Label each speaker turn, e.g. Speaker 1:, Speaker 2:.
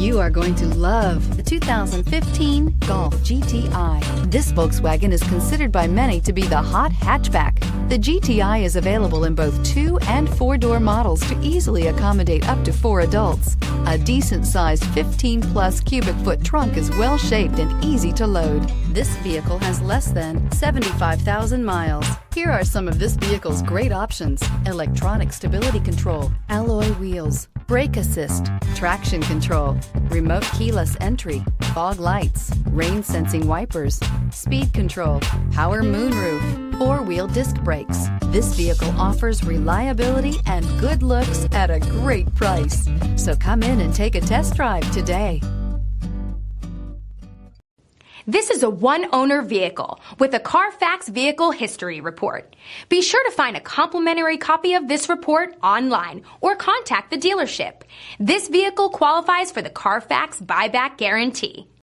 Speaker 1: You are going to love the 2015 Golf GTI. This Volkswagen is considered by many to be the hot hatchback. The GTI is available in both 2- and 4-door models to easily accommodate up to 4 adults. A decent-sized 15-plus cubic foot trunk is well-shaped and easy to load. This vehicle has less than 75,000 miles. Here are some of this vehicle's great options: electronic stability control, alloy wheels, brake assist, traction control, remote keyless entry, fog lights, rain sensing wipers, speed control, power moonroof, 4-wheel disc brakes. This vehicle offers reliability and good looks at a great price. So come in and take a test drive today.
Speaker 2: This is a one-owner vehicle with a Carfax Vehicle History Report. Be sure to find a complimentary copy of this report online or contact the dealership. This vehicle qualifies for the Carfax Buyback Guarantee.